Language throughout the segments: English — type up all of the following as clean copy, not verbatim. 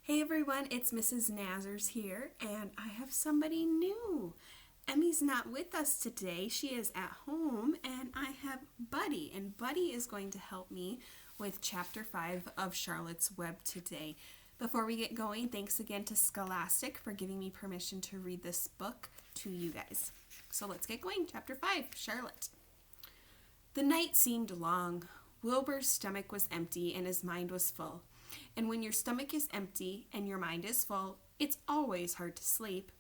Hey everyone, it's Mrs. Nasers here, and I have somebody new. Emmy's not with us today. She is at home, and I have Buddy, and Buddy is going to help me with Chapter 5 of Charlotte's Web today. Before we get going, thanks again to Scholastic for giving me permission to read this book to you guys. So let's get going. Chapter 5, Charlotte. The night seemed long. Wilbur's stomach was empty and his mind was full. And when your stomach is empty and your mind is full, it's always hard to sleep.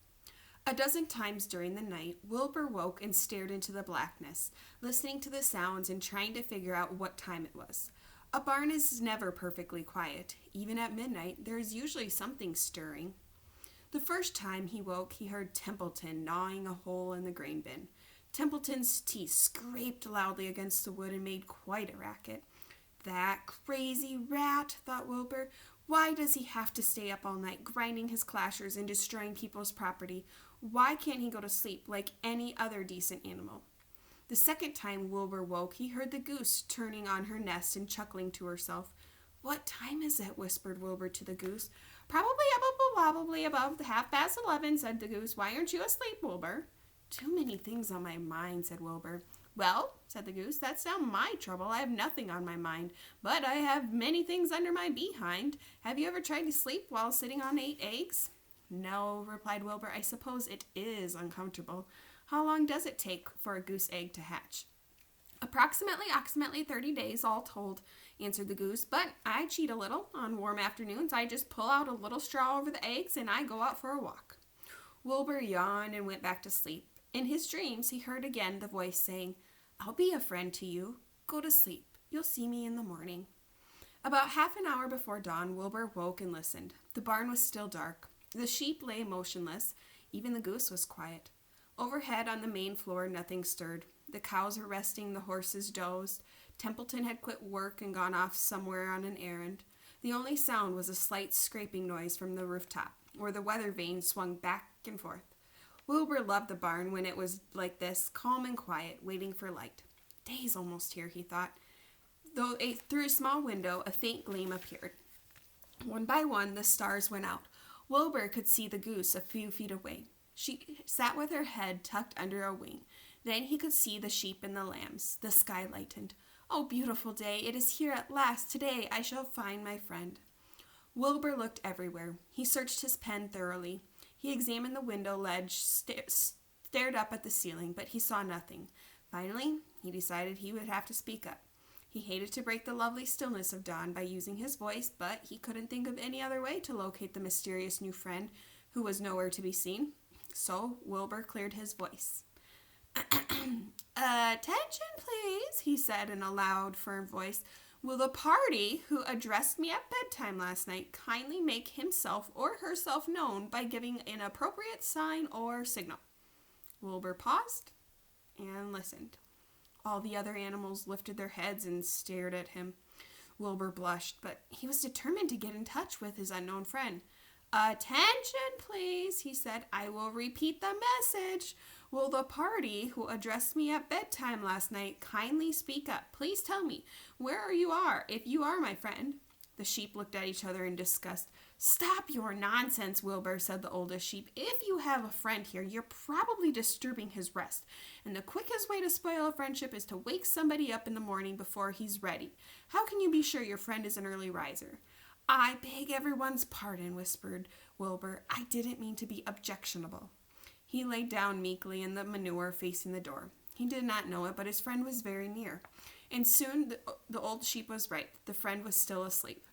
A dozen times during the night, Wilbur woke and stared into the blackness, listening to the sounds and trying to figure out what time it was. A barn is never perfectly quiet. Even at midnight, there is usually something stirring. The first time he woke, he heard Templeton gnawing a hole in the grain bin. Templeton's teeth scraped loudly against the wood and made quite a racket. That crazy rat, thought Wilbur. Why does he have to stay up all night, grinding his clashers and destroying people's property? Why can't he go to sleep like any other decent animal? The second time Wilbur woke, he heard the goose turning on her nest and chuckling to herself. What time is it? Whispered Wilbur to the goose. Probably above 11:30, said the goose. Why aren't you asleep, Wilbur? Too many things on my mind, said Wilbur. Well, said the goose, that's not my trouble. I have nothing on my mind, but I have many things under my behind. Have you ever tried to sleep while sitting on 8 eggs? No, replied Wilbur. I suppose it is uncomfortable. How long does it take for a goose egg to hatch? Approximately 30 days, all told, answered the goose, but I cheat a little. On warm afternoons, I just pull out a little straw over the eggs and I go out for a walk. Wilbur yawned and went back to sleep. In his dreams, he heard again the voice saying, I'll be a friend to you. Go to sleep. You'll see me in the morning. About half an hour before dawn, Wilbur woke and listened. The barn was still dark. The sheep lay motionless. Even the goose was quiet. Overhead on the main floor, nothing stirred. The cows were resting, the horses dozed. Templeton had quit work and gone off somewhere on an errand. The only sound was a slight scraping noise from the rooftop, where the weather vane swung back and forth. Wilbur loved the barn when it was like this, calm and quiet, waiting for light. Day's almost here, he thought. Through a small window, a faint gleam appeared. One by one, the stars went out. Wilbur could see the goose a few feet away. She sat with her head tucked under a wing. Then he could see the sheep and the lambs. The sky lightened. Oh, beautiful day! It is here at last. Today I shall find my friend. Wilbur looked everywhere. He searched his pen thoroughly. He examined the window ledge, stared up at the ceiling, but he saw nothing. Finally, he decided he would have to speak up. He hated to break the lovely stillness of dawn by using his voice, but he couldn't think of any other way to locate the mysterious new friend who was nowhere to be seen. So Wilbur cleared his voice. Attention, please, he said in a loud, firm voice. Will the party who addressed me at bedtime last night kindly make himself or herself known by giving an appropriate sign or signal? Wilbur paused and listened. All the other animals lifted their heads and stared at him. Wilbur blushed, but he was determined to get in touch with his unknown friend. Attention, please, he said. I will repeat the message. Will the party who addressed me at bedtime last night kindly speak up? Please tell me where you are, if you are my friend. The sheep looked at each other in disgust. Stop your nonsense, Wilbur, said the oldest sheep. If you have a friend here, you're probably disturbing his rest. And the quickest way to spoil a friendship is to wake somebody up in the morning before he's ready. How can you be sure your friend is an early riser? I beg everyone's pardon, whispered Wilbur. I didn't mean to be objectionable. He lay down meekly in the manure facing the door. He did not know it, but his friend was very near. And soon the old sheep was right. The friend was still asleep.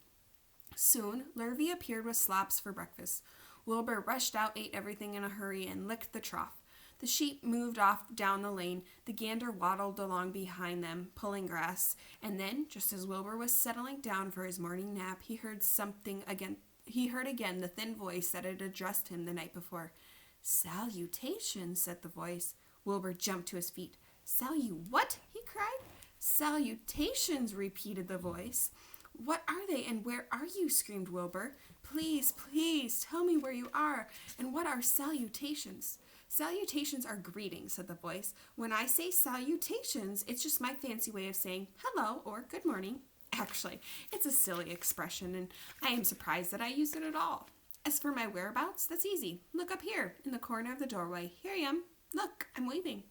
Soon, Lurvy appeared with slops for breakfast. Wilbur rushed out, ate everything in a hurry, and licked the trough. The sheep moved off down the lane. The gander waddled along behind them, pulling grass. And then, just as Wilbur was settling down for his morning nap, he heard again the thin voice that had addressed him the night before. Salutations, said the voice. Wilbur jumped to his feet. What? He cried. Salutations, repeated the voice. What are they and where are you? Screamed Wilbur. Please, tell me where you are and what are salutations? Salutations are greetings, said the voice. When I say salutations, it's just my fancy way of saying hello or good morning. Actually, it's a silly expression, and I am surprised that I use it at all. As for my whereabouts, that's easy. Look up here, in the corner of the doorway. Here I am. Look, I'm waving.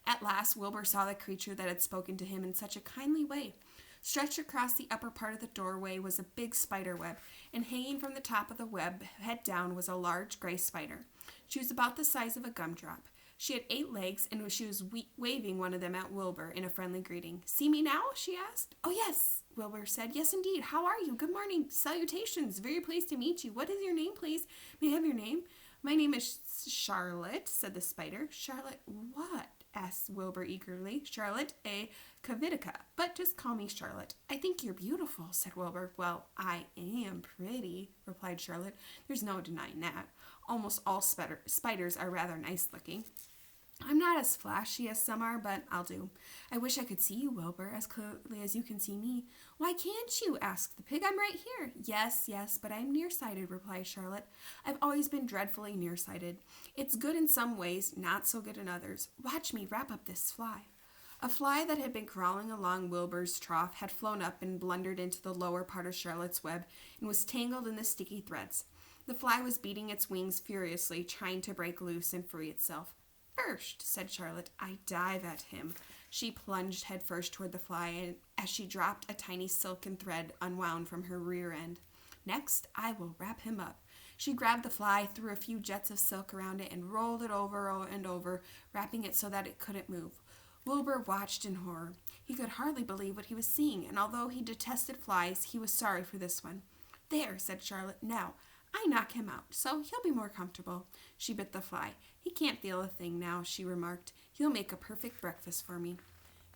At last, Wilbur saw the creature that had spoken to him in such a kindly way. Stretched across the upper part of the doorway was a big spider web, and hanging from the top of the web, head down, was a large gray spider. She was about the size of a gumdrop. She had 8 legs, and she was waving one of them at Wilbur in a friendly greeting. "See me now?" she asked. "Oh, yes," Wilbur said. "Yes, indeed. How are you? Good morning. Salutations. Very pleased to meet you. What is your name, please? May I have your name?" "My name is Charlotte," said the spider. "Charlotte what?" asked Wilbur eagerly. "Charlotte A. Kavitica, but just call me Charlotte." "I think you're beautiful," said Wilbur. "Well, I am pretty," replied Charlotte. "There's no denying that. Almost all spiders are rather nice looking. I'm not as flashy as some are, but I'll do. I wish I could see you, Wilbur, as clearly as you can see me." "Why can't you?" asked the pig. "I'm right here." Yes, but I'm nearsighted," replied Charlotte. "I've always been dreadfully nearsighted. It's good in some ways, not so good in others. Watch me wrap up this fly." A fly that had been crawling along Wilbur's trough had flown up and blundered into the lower part of Charlotte's web and was tangled in the sticky threads. The fly was beating its wings furiously, trying to break loose and free itself. "First," said Charlotte, "I dive at him." She plunged headfirst toward the fly, and as she dropped, a tiny silken thread unwound from her rear end. "Next, I will wrap him up." She grabbed the fly, threw a few jets of silk around it, and rolled it over and over, wrapping it so that it couldn't move. Wilbur watched in horror. He could hardly believe what he was seeing, and although he detested flies, he was sorry for this one. "There," said Charlotte. "Now, I knock him out, so he'll be more comfortable." She bit the fly. "He can't feel a thing now," she remarked. "He'll make a perfect breakfast for me."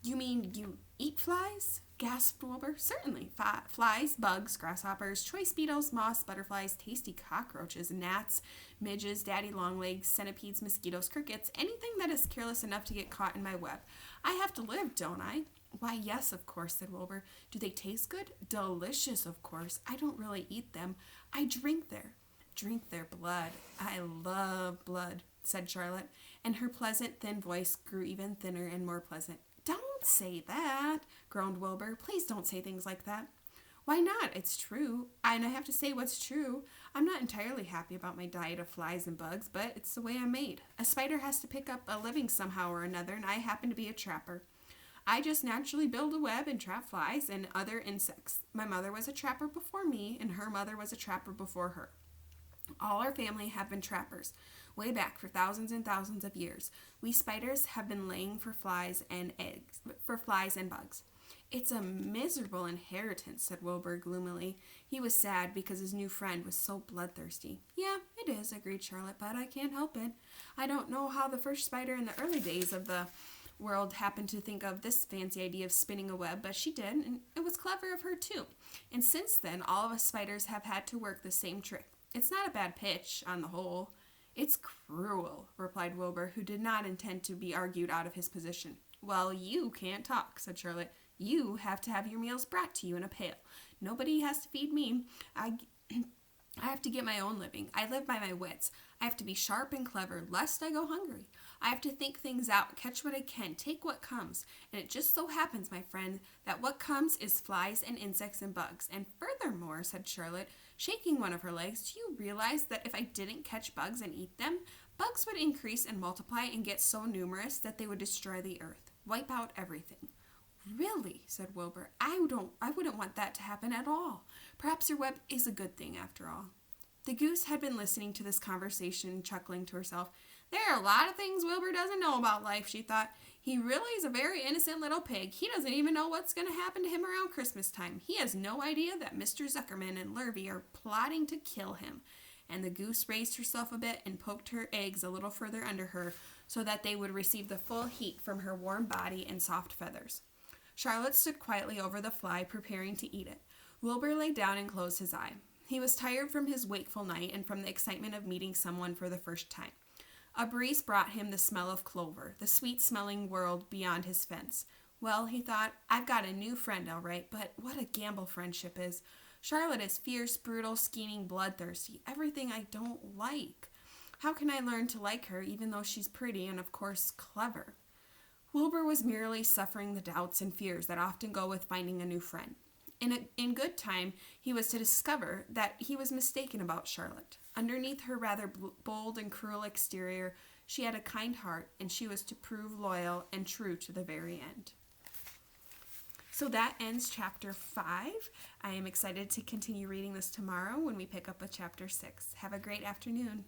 "You mean you eat flies?" gasped Wilbur. "Certainly. Flies, bugs, grasshoppers, choice beetles, moths, butterflies, tasty cockroaches, gnats, midges, daddy longlegs, centipedes, mosquitoes, crickets, anything that is careless enough to get caught in my web. I have to live, don't I?" "Why, yes, of course," said Wilbur. "Do they taste good?" "Delicious, of course. I don't really eat them. I drink their blood." "I love blood," said Charlotte, and her pleasant, thin voice grew even thinner and more pleasant. "Don't say that," groaned Wilbur. "Please don't say things like that." "Why not? It's true. And I have to say what's true. I'm not entirely happy about my diet of flies and bugs, but it's the way I'm made. A spider has to pick up a living somehow or another, and I happen to be a trapper. I just naturally build a web and trap flies and other insects. My mother was a trapper before me, and her mother was a trapper before her. All our family have been trappers, way back for thousands and thousands of years. We spiders have been laying for flies and bugs." "It's a miserable inheritance," said Wilbur gloomily. He was sad because his new friend was so bloodthirsty. "Yeah, it is," agreed Charlotte, "but I can't help it. I don't know how the first spider in the early days of the world happened to think of this fancy idea of spinning a web, but she did, and it was clever of her too. And since then, all of us spiders have had to work the same trick. It's not a bad pitch, on the whole." "It's cruel," replied Wilbur, who did not intend to be argued out of his position. "Well, you can't talk," said Charlotte. "You have to have your meals brought to you in a pail. Nobody has to feed me. I have to get my own living. I live by my wits. I have to be sharp and clever, lest I go hungry. I have to think things out, catch what I can, take what comes. And it just so happens, my friend, that what comes is flies and insects and bugs. And furthermore," said Charlotte, shaking one of her legs, "do you realize that if I didn't catch bugs and eat them, bugs would increase and multiply and get so numerous that they would destroy the earth, wipe out everything." "Really?" said Wilbur. I wouldn't want that to happen at all. Perhaps your web is a good thing after all." The goose had been listening to this conversation, chuckling to herself. "There are a lot of things Wilbur doesn't know about life," she thought. "He really is a very innocent little pig. He doesn't even know what's going to happen to him around Christmas time. He has no idea that Mr. Zuckerman and Lurvy are plotting to kill him." And the goose raised herself a bit and poked her eggs a little further under her so that they would receive the full heat from her warm body and soft feathers. Charlotte stood quietly over the fly, preparing to eat it. Wilbur lay down and closed his eye. He was tired from his wakeful night and from the excitement of meeting someone for the first time. A breeze brought him the smell of clover, the sweet-smelling world beyond his fence. "Well," he thought, "I've got a new friend, all right, but what a gamble friendship is. Charlotte is fierce, brutal, scheming, bloodthirsty, everything I don't like. How can I learn to like her, even though she's pretty and, of course, clever?" Wilbur was merely suffering the doubts and fears that often go with finding a new friend. In good time, he was to discover that he was mistaken about Charlotte. Underneath her rather bold and cruel exterior, she had a kind heart, and she was to prove loyal and true to the very end. So that ends chapter 5. I am excited to continue reading this tomorrow when we pick up with chapter 6. Have a great afternoon.